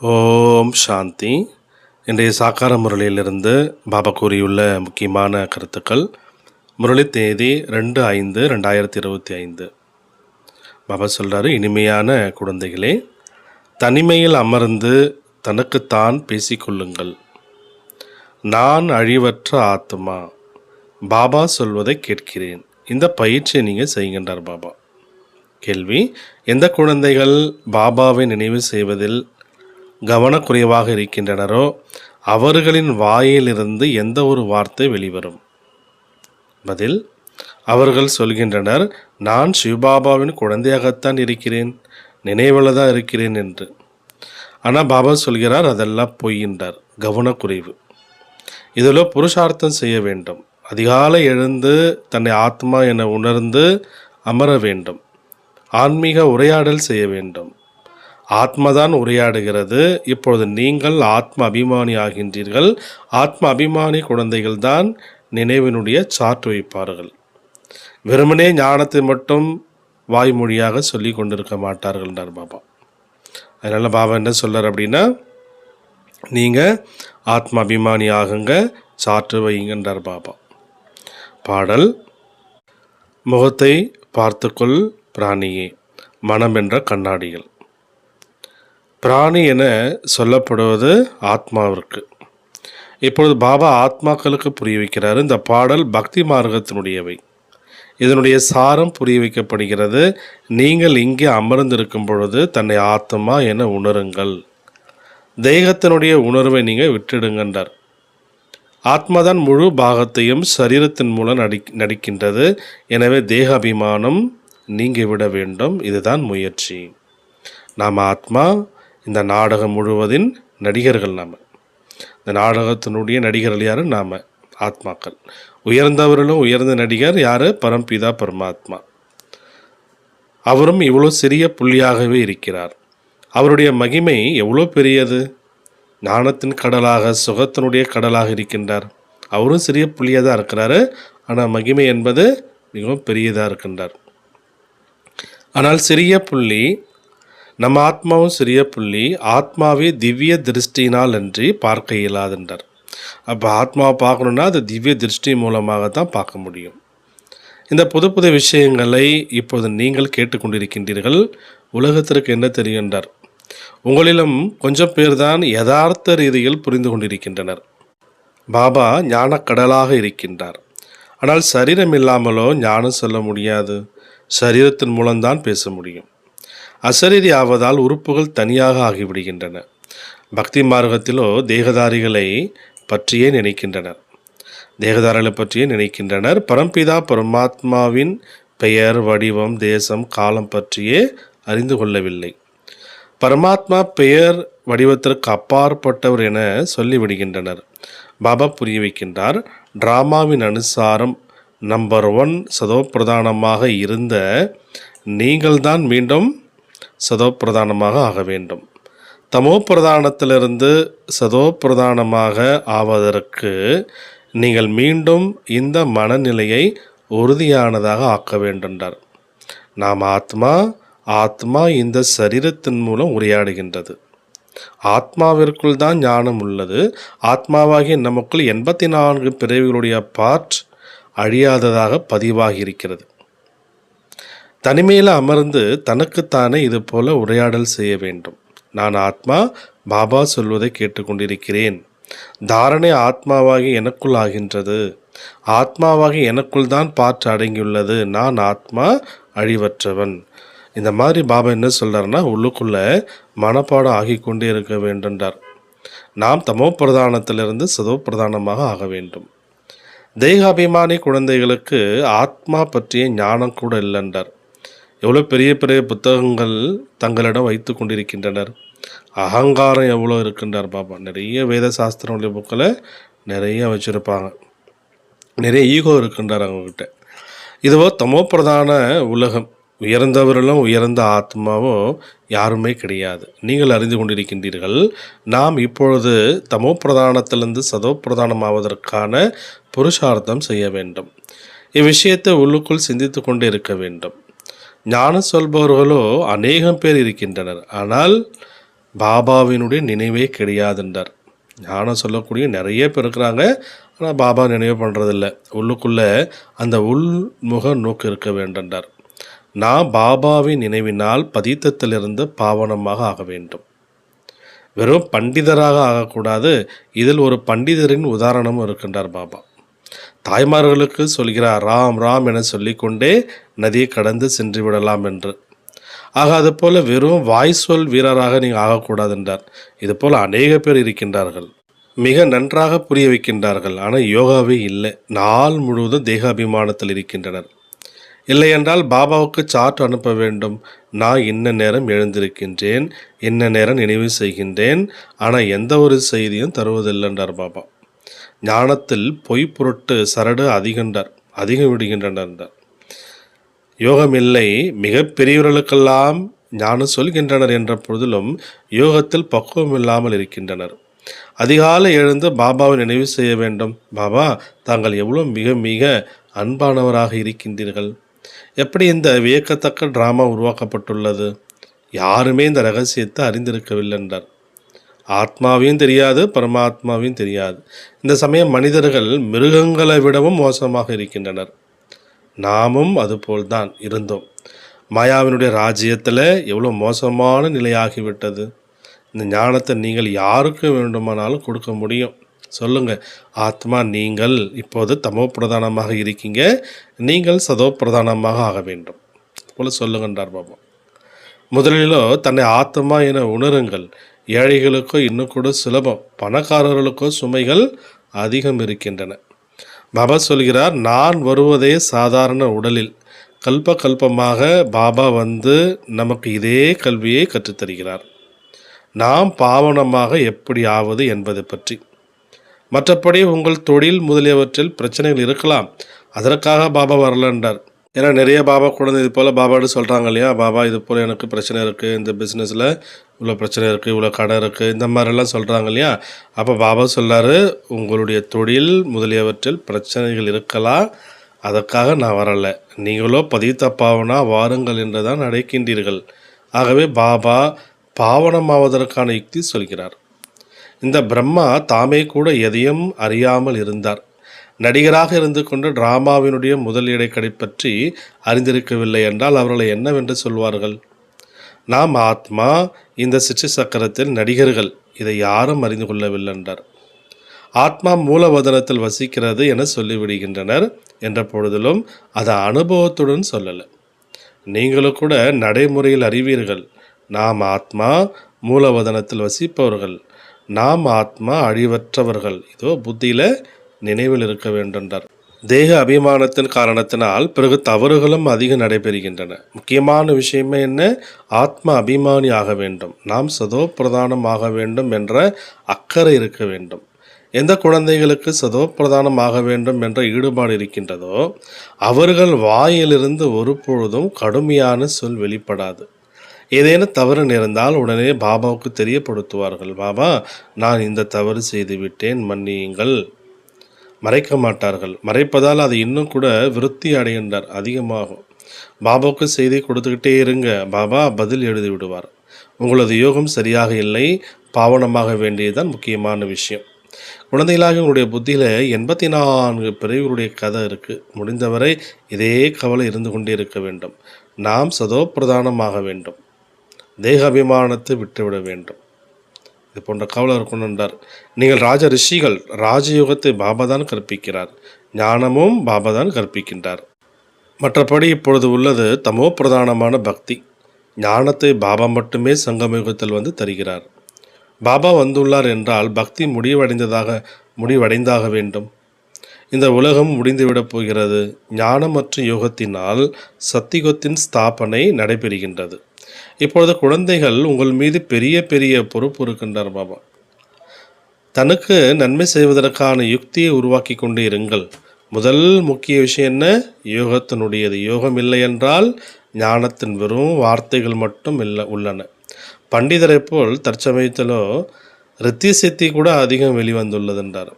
ஓம் சாந்தி. இன்றைய சாக்கார முரளியிலிருந்து பாபா கூறியுள்ள முக்கியமான கருத்துக்கள். முரளி தேதி 2/5/2025. பாபா சொல்கிறாரு, இனிமையான குழந்தைகளே, தனிமையில் அமர்ந்து தனக்குத்தான் பேசிக்கொள்ளுங்கள். நான் அழிவற்ற ஆத்மா, பாபா சொல்வதை கேட்கிறேன். இந்த பயிற்சியை நீங்கள் செய்கின்றார் பாபா. கேள்வி: எந்த குழந்தைகள் பாபாவை நினைவு செய்வதில் கவனக்குறைவாக இருக்கின்றனரோ அவர்களின் வாயிலிருந்து எந்த ஒரு வார்த்தை வெளிவரும்? பதில்: அவர்கள் சொல்கின்றனர், நான் சிவபாபாவின் குழந்தையாகத்தான் இருக்கிறேன், நினைவில் தான் இருக்கிறேன் என்று. ஆனால் பாபா சொல்கிறார், அதெல்லாம் பொய்யின்றார். கவனக்குறைவு. இதில் புருஷார்த்தம் செய்ய வேண்டும். அதிகாலை எழுந்து தன்னை ஆத்மா என உணர்ந்து அமர வேண்டும். ஆன்மீக உரையாடல் செய்ய வேண்டும். ஆத்மாதான் உரையாடுகிறது. இப்பொழுது நீங்கள் ஆத்ம அபிமானி ஆகின்றீர்கள். ஆத்ம அபிமானி குழந்தைகள் தான் நினைவினுடைய சாற்று வைப்பார்கள். வெறுமனே ஞானத்தை மட்டும் வாய்மொழியாக சொல்லி கொண்டிருக்க மாட்டார்கள்ன்றார் பாபா. அதனால் பாபா என்ன சொல்கிறார் அப்படின்னா, நீங்கள் ஆத்ம அபிமானி ஆகுங்க, சாற்று வைங்கன்றார் பாபா. பாடல்: முகத்தை பார்த்துக்கொள் பிராணியே, மனம் என்ற கண்ணாடிகள். பிராணி என சொல்லப்படுவது ஆத்மாவிற்கு. இப்பொழுது பாபா ஆத்மாக்களுக்கு புரிய வைக்கிறார். இந்த பாடல் பக்தி மார்க்கத்தினுடையவை. இதனுடைய சாரம் புரிய வைக்கப்படுகிறது. நீங்கள் இங்கே அமர்ந்திருக்கும் பொழுது தன்னை ஆத்மா என உணருங்கள். தேகத்தினுடைய உணர்வை நீங்கள் விட்டுடுங்கன்றார். ஆத்மாதான் முழு பாகத்தையும் சரீரத்தின் மூலம் நடிக்கின்றது. எனவே தேக அபிமானம் நீங்கிவிட வேண்டும். இதுதான் முயற்சி. நாம் ஆத்மா. இந்த நாடகம் முழுவதின் நடிகர்கள் நாம். இந்த நாடகத்தினுடைய நடிகர்கள் யார்? நாம் ஆத்மாக்கள். உயர்ந்தவர்களும் உயர்ந்த நடிகர் யார்? பரம்பிதா பரமாத்மா. அவரும் இவ்வளோ சிறிய புள்ளியாகவே இருக்கிறார். அவருடைய மகிமை எவ்வளோ பெரியது! ஞானத்தின் கடலாக, சுகத்தினுடைய கடலாக இருக்கின்றார். அவரும் சிறிய புள்ளியாக தான் இருக்கிறாரு. ஆனால் மகிமை என்பது மிகவும் பெரியதாக இருக்கின்றார். ஆனால் சிறிய புள்ளி, நம்ம ஆத்மாவும் சிறிய புள்ளி. ஆத்மாவே திவ்ய திருஷ்டினால் அன்றி பார்க்க இயலாதுன்றார். அப்போ ஆத்மாவை பார்க்கணுன்னா அது திவ்ய திருஷ்டி மூலமாக தான் பார்க்க முடியும். இந்த புது புது விஷயங்களை இப்போது நீங்கள் கேட்டுக்கொண்டிருக்கின்றீர்கள். உலகத்திற்கு என்ன தெரிகின்றார்? உங்களிலும் கொஞ்சம் பேர் தான் யதார்த்த ரீதியில் புரிந்து கொண்டிருக்கின்றனர். பாபா ஞானக்கடலாக இருக்கின்றார். ஆனால் சரீரம் இல்லாமலோ ஞானம் சொல்ல முடியாது. சரீரத்தின் மூலம்தான் பேச முடியும். அசரீரி ஆவதால் உறுப்புகள் தனியாக ஆகிவிடுகின்றன. பக்தி மார்க்கத்திலோ தேகதாரிகளை பற்றியே நினைக்கின்றனர். தேகதாரிகளை பற்றியே நினைக்கின்றனர். பரம்பிதா பரமாத்மாவின் பெயர், வடிவம், தேசம், காலம் பற்றியே அறிந்து கொள்ளவில்லை. பரமாத்மா பெயர் வடிவத்திற்கு அப்பாற்பட்டவர் என சொல்லிவிடுகின்றனர். பாபா புரிய வைக்கின்றார். டிராமாவின் அனுசாரம் நம்பர் 1 சதோப்பிரதானமாக இருந்த நீங்கள்தான் மீண்டும் சதோப்பிரதானமாக ஆக வேண்டும். தமோ பிரதானத்திலிருந்து சதோப்பிரதானமாக ஆவதற்கு நீங்கள் மீண்டும் இந்த மனநிலையை உறுதியானதாக ஆக்க வேண்டும்ன்றார். நாம் ஆத்மா. ஆத்மா இந்த சரீரத்தின் மூலம் உரையாடுகின்றது. ஆத்மாவிற்குள் தான் ஞானம் உள்ளது. ஆத்மாவாகிய நமக்குள் 84 பிறவிகளுடைய பார்ட் அழியாததாக பதிவாகி இருக்கிறது. தனிமையில் அமர்ந்து தனக்குத்தானே இது போல உரையாடல் செய்ய வேண்டும். நான் ஆத்மா, பாபா சொல்வதை கேட்டுக்கொண்டிருக்கிறேன். தாரணை ஆத்மாவாகி எனக்குள் ஆகின்றது. ஆத்மாவாகி எனக்குள் தான் பாற்று அடங்கியுள்ளது. நான் ஆத்மா, அழிவற்றவன். இந்த மாதிரி பாபா என்ன சொல்கிறார்னா, உள்ளுக்குள்ளே மனப்பாடம் ஆகிக்கொண்டே இருக்க வேண்டுன்றார். நாம் தமோ பிரதானத்திலிருந்து சதோ பிரதானமாக ஆக வேண்டும். தேகாபிமானி குழந்தைகளுக்கு ஆத்மா பற்றிய ஞானம் கூட இல்லைன்றார். எவ்வளோ பெரிய பெரிய புத்தகங்கள் தங்களிடம் வைத்து கொண்டிருக்கின்றனர். அகங்காரம் எவ்வளோ இருக்கின்றார் பாபா. நிறைய வேத சாஸ்திரங்களுடைய புக்கில் நிறைய வச்சுருப்பாங்க. நிறைய ஈகோ இருக்கின்றார் அவங்கக்கிட்ட. இதுவோ தமோ பிரதான உலகம். உயர்ந்தவர்களும் உயர்ந்த ஆத்மாவோ யாருமே கிடையாது. நீங்கள் அறிந்து கொண்டிருக்கின்றீர்கள். நாம் இப்பொழுது தமோ பிரதானத்திலிருந்து சதோ பிரதானமாவதற்கான புருஷார்த்தம் செய்ய வேண்டும். இவ்விஷயத்தை உள்ளுக்குள் சிந்தித்து கொண்டே இருக்க வேண்டும். ஞானம் சொல்பவர்களோ அநேகம் பேர் இருக்கின்றனர். ஆனால் பாபாவினுடைய நினைவே கிடையாதுன்றார். ஞானம் சொல்லக்கூடிய நிறைய பேர் இருக்கிறாங்க, ஆனால் பாபா நினைவு பண்ணுறதில்ல. உள்ளுக்குள்ளே அந்த உள்முக நோக்கு இருக்க வேண்டும்ன்றார். நான் பாபாவின் நினைவினால் பதித்தத்திலிருந்து பாவனமாக ஆக வேண்டும். வெறும் பண்டிதராக ஆகக்கூடாது. இதில் ஒரு பண்டிதரின் உதாரணமும் இருக்கின்றார் பாபா. தாய்மார்களுக்கு சொல்கிறார், ராம் ராம் என சொல்லிக்கொண்டே நதியை கடந்து சென்று விடலாம் என்று. ஆக அதுபோல் வெறும் வாய்ச்சொல் வீரராக நீங்கள் ஆகக்கூடாது என்றார். இதுபோல் அநேக பேர் இருக்கின்றார்கள், மிக நன்றாக புரிய வைக்கின்றார்கள். ஆனால் யோகாவே இல்லை, நாள் முழுவதும் தேக அபிமானத்தில் இருக்கின்றனர். இல்லை என்றால் பாபாவுக்கு சார்ட் அனுப்ப வேண்டும். நான் இன்ன நேரம் எழுந்திருக்கின்றேன், இன்ன நேரம் நினைவு செய்கின்றேன், ஆனால் எந்த ஒரு செய்தியும் தருவதில்லைன்றார் பாபா. ஞானத்தில் பொய் பொருட்டு சரடு அதிகம் விடுகின்றனர். யோகம் இல்லை, மிக பெரியவர்களுக்கெல்லாம் ஞானம் சொல்கின்றனர் என்ற பொழுதிலும் யோகத்தில் பக்குவம் இல்லாமல் இருக்கின்றனர். அதிகாலை எழுந்து பாபாவை நினைவு செய்ய வேண்டும். பாபா, தாங்கள் எவ்வளோ மிக மிக அன்பானவராக இருக்கின்றீர்கள். எப்படி இந்த வியக்கத்தக்க டிராமா உருவாக்கப்பட்டுள்ளது? யாருமே இந்த ரகசியத்தை அறிந்திருக்கவில்லை என்றார். ஆத்மாவையும் தெரியாது, பரமாத்மாவையும் தெரியாது. இந்த சமயம் மனிதர்கள் மிருகங்களை விடவும் மோசமாக இருக்கின்றனர். நாமும் அதுபோல்தான் இருந்தோம். மாயாவினுடைய ராஜ்யத்தில் எவ்வளோ மோசமான நிலையாகிவிட்டது. இந்த ஞானத்தை நீங்கள் யாருக்கு வேண்டுமானாலும் கொடுக்க முடியும். சொல்லுங்க, ஆத்மா நீங்கள் இப்போது தமோ பிரதானமாக இருக்கீங்க, நீங்கள் சதோ பிரதானமாக ஆக வேண்டும் போல சொல்லுங்கன்றார் பாபா. முதலிலோ தன்னை ஆத்மா என உணருங்கள். ஏழைகளுக்கோ இன்னும் கூட சுலபம், பணக்காரர்களுக்கோ சுமைகள் அதிகம் இருக்கின்றன. பாபா சொல்கிறார், நான் வருவதே சாதாரண உடலில். கல்பமாக பாபா வந்து நமக்கு இதே கல்வியை கற்றுத்தருகிறார். நாம் பாவனமாக எப்படி ஆவது என்பதை பற்றி. மற்றபடி உங்கள் தொழில் முதலியவற்றில் பிரச்சனைகள் இருக்கலாம், அதற்காக பாபா வரலன்றார். ஏன்னா நிறைய பாபா குழந்தை இது போல் பாபாட்டு சொல்கிறாங்க இல்லையா, பாபா இது போல் எனக்கு பிரச்சனை இருக்குது, இந்த பிஸ்னஸில் இவ்வளோ பிரச்சனை இருக்குது, இவ்வளோ கடை இருக்குது, இந்த மாதிரிலாம் சொல்கிறாங்க இல்லையா. அப்போ பாபா சொல்கிறாரு, உங்களுடைய தொழில் முதலியவற்றில் பிரச்சனைகள் இருக்கலாம், அதற்காக நான் வரலை. நீங்களோ பதித்தப்பாவனா வாருங்கள் என்று தான் அழைக்கின்றீர்கள். ஆகவே பாபா பாவனமாவதற்கான யுக்தி சொல்கிறார். இந்த பிரம்மா தாமே கூட எதையும் அறியாமல் இருந்தார். நடிகராக இருந்து கொண்டு டிராமாவினுடைய முதல் இடைக்கடை பற்றி அறிந்திருக்கவில்லை என்றால் அவர்களை என்னவென்று சொல்வார்கள்? நாம் ஆத்மா, இந்த சிற்று சக்கரத்தில் நடிகர்கள், இதை யாரும் அறிந்து கொள்ளவில்லை என்றார். ஆத்மா மூலவதனத்தில் வசிக்கிறது என சொல்லிவிடுகின்றனர் என்ற பொழுதிலும் அதை அனுபவத்துடன் சொல்லலை. நீங்களும் கூட நடைமுறையில் அறிவீர்கள். நாம் ஆத்மா மூலவதனத்தில் வசிப்பவர்கள், நாம் ஆத்மா அழிவற்றவர்கள். இதோ புத்தியில் நினைவில் இருக்க வேண்டும்ன்றார். தேக அபிமானத்தின் காரணத்தினால் பிறகு தவறுகளும் அதிகம் நடைபெறுகின்றன. முக்கியமான விஷயமே என்ன? ஆத்ம அபிமானி ஆக வேண்டும், நாம் சதோ பிரதானம் ஆக வேண்டும் என்ற அக்கறை இருக்க வேண்டும். எந்த குழந்தைகளுக்கு சதோ பிரதானம் ஆக வேண்டும் என்ற ஈடுபாடு இருக்கின்றதோ அவர்கள் வாயிலிருந்து ஒருபொழுதும் கடுமையான சொல் வெளிப்படாது. ஏதேனும் தவறு நேர்ந்தால் உடனே பாபாவுக்கு தெரியப்படுத்துவார்கள். பாபா, நான் இந்த தவறு செய்துவிட்டேன், மன்னியுங்கள். மறைக்க மாட்டார்கள். மறைப்பதால் அது இன்னும் கூட விருத்தி அடைகின்றார், அதிகமாகும். பாபாவுக்கு செய்தி கொடுத்துக்கிட்டே இருங்க, பாபா பதில் எழுதி விடுவார். உங்களது யோகம் சரியாக இல்லை, பாவனமாக வேண்டியதுதான் முக்கியமான விஷயம். குழந்தைகளாக உங்களுடைய புத்தியில் 84 பிறவிகளுடைய கதை இருக்குது. முடிந்தவரை இதே கவலை இருந்து கொண்டே இருக்க வேண்டும். நாம் சதோ பிரதானமாக வேண்டும், தேக அபிமானத்தை விட்டுவிட வேண்டும். இது போன்ற கவலை இருக்கணும் என்றார். நீங்கள் ராஜ ரிஷிகள், ராஜயோகத்தை பாபா தான் கற்பிக்கிறார், ஞானமும் பாபா தான் கற்பிக்கின்றார். மற்றபடி இப்பொழுது உள்ளது தமோ பிரதானமான பக்தி. ஞானத்தை பாபா மட்டுமே சங்கமயுகத்தில் வந்து தருகிறார். பாபா வந்துள்ளார் என்றால் பக்தி முடிவடைந்தாக வேண்டும். இந்த உலகம் முடிந்துவிடப் போகிறது. ஞானம் மற்றும் யோகத்தினால் சத்தியுகத்தின் ஸ்தாபனை நடைபெறுகின்றது. இப்பொழுது குழந்தைகள் உங்கள் மீது பெரிய பெரிய பொறுப்பு இருக்கின்றார் பாபா. தனக்கு நன்மை செய்வதற்கான யுக்தியை உருவாக்கி கொண்டு இருங்கள். முதல் முக்கிய விஷயம் என்ன? யோகத்தினுடையது. யோகம் இல்லை என்றால் ஞானத்தின் வெறும் வார்த்தைகள் மட்டும் உள்ளன. பண்டிதரை போல் தற்சமயத்திலோ ரித்தி சித்தி கூட அதிகம் வெளிவந்துள்ளது என்றார்.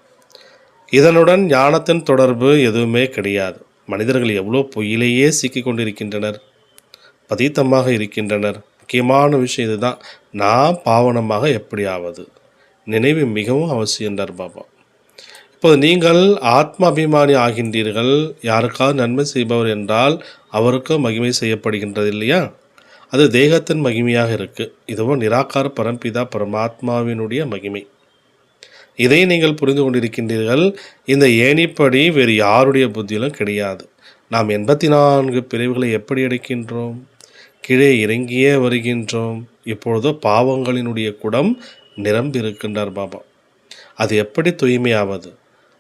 இதனுடன் ஞானத்தின் தொடர்பு எதுவுமே கிடையாது. மனிதர்கள் எவ்வளோ பொய்யிலேயே சிக்கி கொண்டிருக்கின்றனர், பதீத்தமாக இருக்கின்றனர். முக்கியமான விஷயம் இதுதான். நான் பாவனமாக எப்படி ஆவது? நினைவு மிகவும் அவசியம் என்றார் பாபா. இப்போது நீங்கள் ஆத்ம அபிமானி ஆகின்றீர்கள். யாருக்காவது நன்மை செய்பவர் என்றால் அவருக்கு மகிமை செய்யப்படுகின்றது இல்லையா? அது தேகத்தின் மகிமையாக இருக்குது. இதுவும் நிராகார பரம்பிதா பரமாத்மாவினுடைய மகிமை. இதை நீங்கள் புரிந்து கொண்டிருக்கின்றீர்கள். இந்த ஏணிப்படி வேறு யாருடைய புத்தியிலும் கிடையாது. நாம் 84 பிரிவுகளை எப்படி எடுக்கின்றோம்? கீழே இறங்கியே வருகின்றோம். இப்பொழுதோ பாவங்களினுடைய குடம் நிரம்பி இருக்கின்றார் பாபா. அது எப்படி தூய்மையாவது?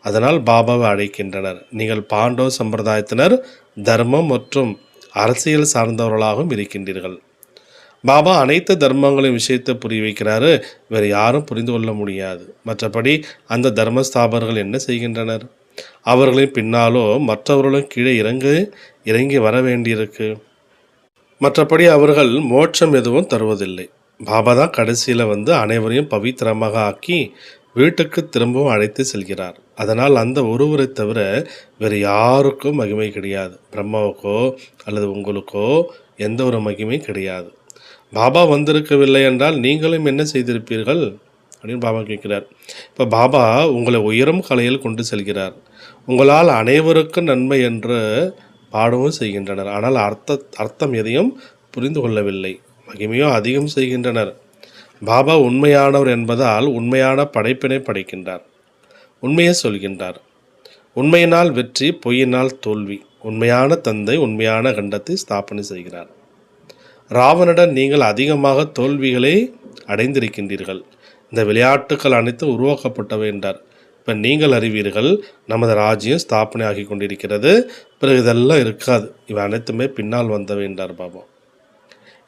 அதனால் பாபாவை அழைக்கின்றனர். நீங்கள் பாண்டவ சம்பிரதாயத்தினர் தர்மம் மற்றும் அரசியல் சார்ந்தவர்களாகவும் இருக்கின்றீர்கள். பாபா அனைத்து தர்மங்களின் விஷயத்தை புரிய வைக்கிறாரு. வேறு யாரும் புரிந்து கொள்ள முடியாது. மற்றபடி அந்த தர்மஸ்தாபர்கள் என்ன செய்கின்றனர்? அவர்களின் பின்னாலோ மற்றவர்களும் கீழே இறங்கி வர வேண்டியிருக்கு. மற்றபடி அவர்கள் மோட்சம் எதுவும் தருவதில்லை. பாபா தான் கடைசியில் அனைவரையும் பவித்திரமாக ஆக்கி வீட்டுக்கு திரும்பவும் அழைத்து செல்கிறார். அதனால் அந்த ஒருவரை தவிர வேறு யாருக்கும் மகிமை கிடையாது. பிரம்மாவுக்கோ அல்லது உங்களுக்கோ எந்த ஒரு மகிமை கிடையாது. பாபா வந்திருக்கவில்லை என்றால் நீங்களும் என்ன செய்திருப்பீர்கள் அப்படின்னு பாபா கேட்கிறார். இப்போ பாபா உங்களை உயரும் கலையில் கொண்டு செல்கிறார். உங்களால் அனைவருக்கும் நன்மை என்று பாடவும் செய்கின்றனர். ஆனால் அர்த்தம் எதையும் புரிந்து கொள்ளவில்லை. மகிமையோ அதிகம் செய்கின்றனர். பாபா உண்மையானவர் என்பதால் உண்மையான படைப்பினை படைக்கின்றார். உண்மையை சொல்கின்றார். உண்மையினால் வெற்றி, பொய்யினால் தோல்வி. உண்மையான தந்தை உண்மையான கண்டத்தை ஸ்தாபனை செய்கிறார். ராவனுடன் நீங்கள் அதிகமாக தோல்விகளை அடைந்திருக்கின்றீர்கள். இந்த விளையாட்டுக்கள் அனைத்தும் உருவாக்கப்பட்டவை என்றார். இப்போ நீங்கள் அறிவீர்கள், நமது ராஜ்யம் ஸ்தாபனை ஆகி கொண்டிருக்கிறது. பிறகு இதெல்லாம் இருக்காது. இவை அனைத்துமே பின்னால் வந்தவை என்றார் பாபா.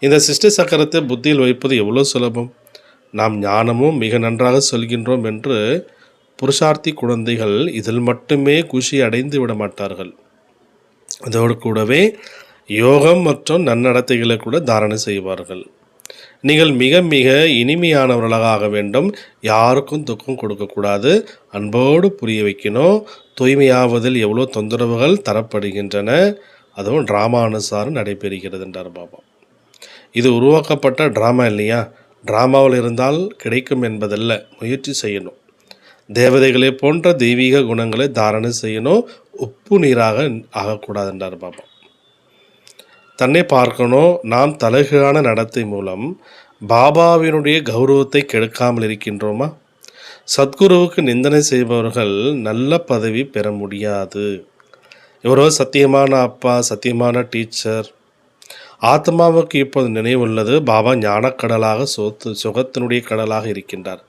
இந்த சிருஷ்டி சக்கரத்தை புத்தியில் வைப்பது எவ்வளோ சுலபம். நாம் ஞானமும் மிக நன்றாக சொல்கின்றோம் என்று புருஷார்த்தி குழந்தைகள் இதில் மட்டுமே குஷி அடைந்து விட மாட்டார்கள். அதோடு கூடவே யோகம் மற்றும் நன்னடத்தைகளை கூட தாரணை செய்வார்கள். நீங்கள் மிக மிக இனிமையானவர்களாக ஆக வேண்டும். யாருக்கும் துக்கம் கொடுக்கக்கூடாது. அன்போடு புரிய வைக்கணும். தூய்மையாவதில் எவ்வளோ தொந்தரவுகள் தரப்படுகின்றன. அதுவும் ட்ராமா அனுசாரம் நடைபெறுகிறது என்றார் பாபா. இது உருவாக்கப்பட்ட ட்ராமா இல்லையா? ட்ராமாவில் இருந்தால் கிடைக்கும் என்பதல்ல. முயற்சி செய்யணும். தேவதைகளை போன்ற தெய்வீக குணங்களை தாரணை செய்யணும். உப்பு நீராக ஆகக்கூடாது என்றார் பாபா. தன்னை பார்க்கணும். நாம் தலைகீழான நடத்தை மூலம் பாபாவினுடைய கௌரவத்தை கெடுக்காமல் இருக்கின்றோமா? சத்குருவுக்கு நிந்தனை செய்பவர்கள் நல்ல பதவி பெற முடியாது. இவரோ சத்தியமான அப்பா, சத்தியமான டீச்சர். ஆத்மாவுக்கு இப்போது நினைவுள்ளது. பாபா ஞானக்கடலாக சுகத்தினுடைய கடலாக இருக்கின்றார்.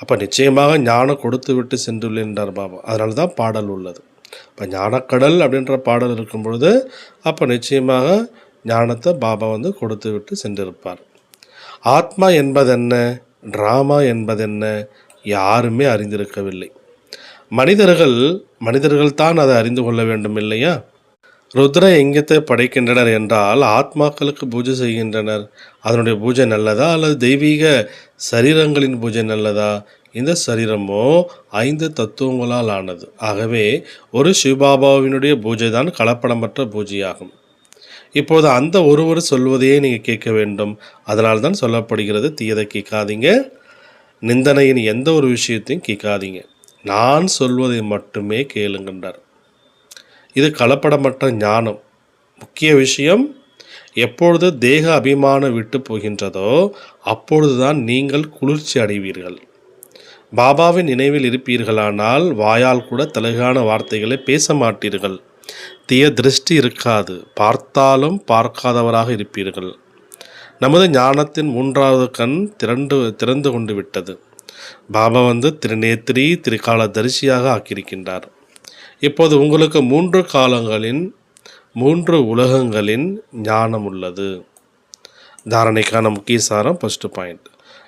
அப்போ நிச்சயமாக ஞானம் கொடுத்து விட்டு சென்றுள்ளார் பாபா. அதனால தான் பாடல் உள்ளது. இப்போ ஞானக்கடல் அப்படின்ற பாடல் இருக்கும் பொழுது அப்போ நிச்சயமாக ஞானத்தை பாபா கொடுத்து விட்டு சென்றிருப்பார். ஆத்மா என்பதென்ன, ட்ராமா என்பதென்ன யாருமே அறிந்திருக்கவில்லை. மனிதர்கள் தான் அதை அறிந்து கொள்ள வேண்டும் இல்லையா? ருத்ர எங்கத்தை படைக்கின்றனர் என்றால் ஆத்மாக்களுக்கு பூஜை செய்கின்றனர். அதனுடைய பூஜை நல்லதா அல்லது தெய்வீக சரீரங்களின் பூஜை நல்லதா? இந்த சரீரமோ 5 தத்துவங்களால் ஆனது. ஆகவே ஒரு சிவபாபாவினுடைய பூஜை தான் கலப்படமற்ற பூஜையாகும். இப்போது அந்த ஒருவர் சொல்வதையே நீங்கள் கேட்க வேண்டும். அதனால் தான் சொல்லப்படுகிறது, தீயதை கேட்காதீங்க, நிந்தனையின் எந்த ஒரு விஷயத்தையும் கேட்காதீங்க, நான் சொல்வதை மட்டுமே கேளுங்கன்றார். இது கலப்படமற்ற ஞானம். முக்கிய விஷயம், எப்பொழுது தேக அபிமானம் விட்டு போகின்றதோ அப்பொழுதுதான் நீங்கள் குளிர்ச்சி அடைவீர்கள். பாபாவின் நினைவில் இருப்பீர்களானால் வாயால் கூட தலைகான வார்த்தைகளை பேச மாட்டீர்கள். தீய திருஷ்டி இருக்காது. பார்த்தாலும் பார்க்காதவராக இருப்பீர்கள். நமது ஞானத்தின் 3வது கண் திறந்து கொண்டு விட்டது. பாபா திருநேத்திரி, திரிகால தரிசியாக ஆக்கியிருக்கின்றார். இப்போது உங்களுக்கு 3 காலங்களின் 3 உலகங்களின் ஞானம் உள்ளது. தாரணைக்கான முக்கிய சாரம், ஃபர்ஸ்ட் பாயிண்ட்,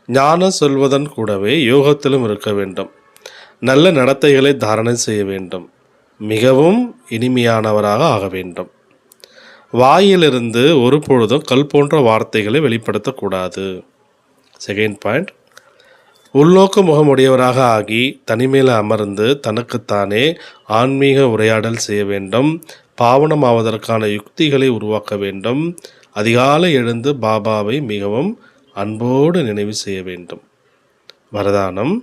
ஞானம் சொல்வதன் கூடவே யோகத்திலும் இருக்க வேண்டும். நல்ல நடத்தைகளை தாரணை செய்ய வேண்டும். மிகவும் இனிமையானவராக ஆக வேண்டும். வாயிலிருந்து ஒரு பொழுதும் கல் போன்ற வார்த்தைகளை வெளிப்படுத்தக்கூடாது. செகண்ட் பாயிண்ட், உள்நோக்கு முகமுடையவராக ஆகி தனிமையில் அமர்ந்து தனக்குத்தானே ஆன்மீக உரையாடல் செய்ய வேண்டும். பாவனமாவதற்கான யுக்திகளை உருவாக்க வேண்டும். அதிகாலை எழுந்து பாபாவை மிகவும் அன்போடு நினைவு செய்ய வேண்டும். வரதானம்: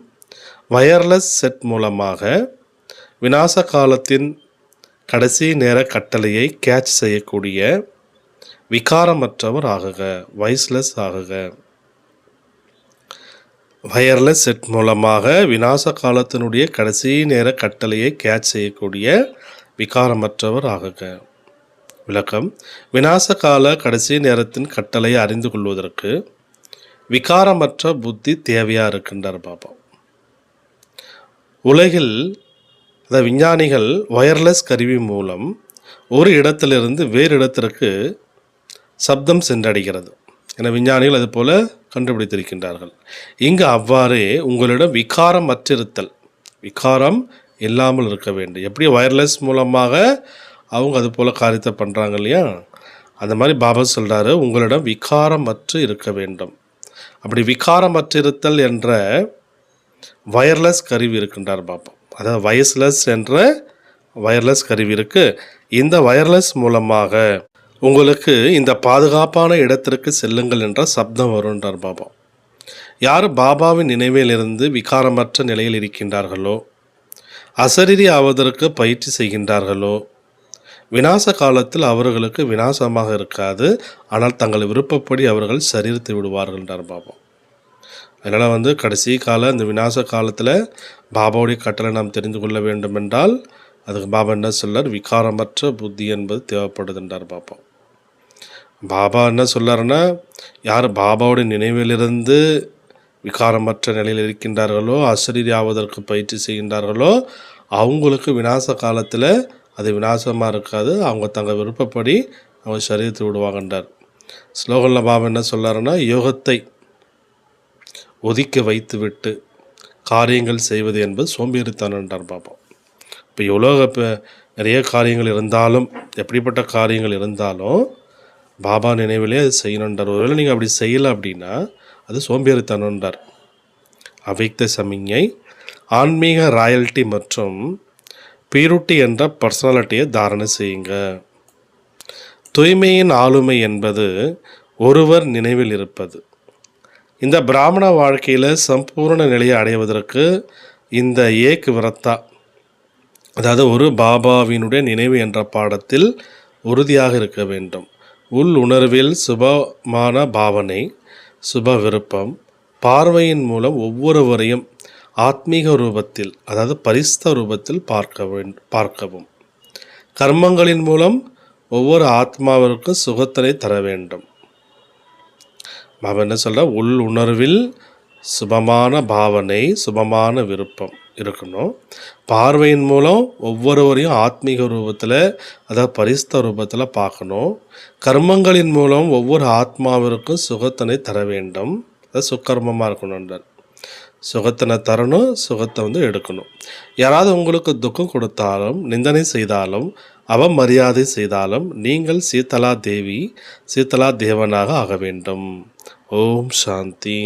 வயர்லெஸ் செட் மூலமாக விநாச காலத்தின் கடைசி நேர கட்டளையை கேட்ச் செய்யக்கூடிய விகாரமற்றவர் ஆகுக, வைஸ்லெஸ் ஆகுக. வயர்லெஸ் செட் மூலமாக விநாச காலத்தினுடைய கடைசி நேர கட்டளையை கேட்ச் செய்யக்கூடிய விகாரமற்றவர் ஆகுக. விளக்கம்: விநாச கால கடைசி நேரத்தின் கட்டளையை அறிந்து கொள்வதற்கு விகாரமற்ற புத்தி தேவையாக இருக்கின்றார் பாபா. உலகில் விஞ்ஞானிகள் வயர்லெஸ் கருவி மூலம் ஒரு இடத்திலிருந்து வேறு இடத்திற்கு சப்தம் சென்றடைகிறது என விஞ்ஞானிகள் அது போல கண்டுபிடித்திருக்கின்றார்கள். இங்கு அவ்வாறே உங்களிடம் விகாரம் அற்றிருத்தல், விகாரம் இல்லாமல் இருக்க வேண்டும். எப்படி வயர்லெஸ் மூலமாக அவங்க அது போல் காரியத்தை பண்ணுறாங்க இல்லையா, அந்த மாதிரி பாபா சொல்கிறாரு, உங்களிடம் விகாரமற்று இருக்க வேண்டும். அப்படி விகாரமற்றிருத்தல் என்ற வயர்லெஸ் கருவி இருக்கின்றார் பாபா. அதாவது வயஸ்லெஸ் என்ற வயர்லெஸ் கருவி இருக்குது. இந்த வயர்லெஸ் மூலமாக உங்களுக்கு இந்த பாதுகாப்பான இடத்திற்கு செல்லுங்கள் என்ற சப்தம் வருன்றார் பாபா. யார் பாபாவின் நினைவிலிருந்து விகாரமற்ற நிலையில் இருக்கின்றார்களோ, அசரீரி ஆவதற்கு பயிற்சி செய்கின்றார்களோ, விநாச காலத்தில் அவர்களுக்கு விநாசமாக இருக்காது, ஆனால் தங்கள் விருப்பப்படி அவர்கள் சரீரத்தை விடுவார்கள் என்றார் பாபா. அதனால் கடைசி கால இந்த விநாச காலத்தில் பாபாவுடைய கட்டளை நாம் தெரிந்து கொள்ள வேண்டும் என்றால் அதுக்கு பாபா என்ன சொல்லார், விகாரமற்ற புத்தி என்பது தேவைப்படுது என்றார் பாபா. பாபா என்ன சொல்லாருன்னா, யார் பாபாவுடைய நினைவிலிருந்து விகாரமற்ற நிலையில் இருக்கின்றார்களோ, அசரீரி ஆவதற்கு பயிற்சி செய்கின்றார்களோ, அவங்களுக்கு விநாச காலத்தில் அது விநாசமாக இருக்காது, அவங்க தங்கள் விருப்பப்படி அவங்க சரீரத்தை விடுவாங்கன்றார். ஸ்லோகனில் பாபா என்ன சொல்லாருன்னா, யோகத்தை ஒதுக்கி வைத்துவிட்டு காரியங்கள் செய்வது என்பது சோம்பேறித்தனம் என்றார் பாபா. இப்போ நிறைய காரியங்கள் இருந்தாலும், எப்படிப்பட்ட காரியங்கள் இருந்தாலும் பாபா நினைவிலே அது செய்யணுன்றார். ஒருவேளை நீங்கள் அப்படி செய்யலை அப்படின்னா அது சோம்பேறித்தனம்ன்றார். அவ்யக்த சமிஞ்ஞை, ஆன்மீக ராயல்ட்டி மற்றும் பியூரிட்டி என்ற பர்சனாலிட்டியை தாரணை செய்யுங்க. தூய்மையின் ஆளுமை என்பது ஒருவர் நினைவில் இருப்பது. இந்த பிராமண வாழ்க்கையில் சம்பூர்ண நிலையை அடைவதற்கு இந்த ஏக் விரத்தா, அதாவது ஒரு பாபாவினுடைய நினைவு என்ற பாடத்தில் உறுதியாக இருக்க வேண்டும். உள் உணர்வில் சுபமான பாவனை, சுப விருப்பம், பார்வையின் மூலம் ஒவ்வொருவரையும் ஆத்மீக ரூபத்தில், அதாவது பரிஸ்த ரூபத்தில் பார்க்கவும். கர்மங்களின் மூலம் ஒவ்வொரு ஆத்மாவிற்கும் சுகத்தினை தர வேண்டும். பாபா என்ன சொல்ற, உள் உணர்வில் சுபமான பாவனை, சுபமான விருப்பம் இருக்கணும். பார்வையின் மூலம் ஒவ்வொருவரையும் ஆத்மீக ரூபத்தில், அதாவது பரிஸ்த ரூபத்தில் பார்க்கணும். கர்மங்களின் மூலம் ஒவ்வொரு ஆத்மாவிற்கும் சுகத்தினை தர வேண்டும். அது சுக்கர்மமாக இருக்கணுன்றார். சுகத்தினை தரணும், சுகத்தை எடுக்கணும். யாராவது உங்களுக்கு துக்கம் கொடுத்தாலும், நிந்தனை செய்தாலும், அவமரியாதை செய்தாலும் நீங்கள் சீதலா தேவி, சீதலா தேவனாக ஆக வேண்டும். ஓம் சாந்தி.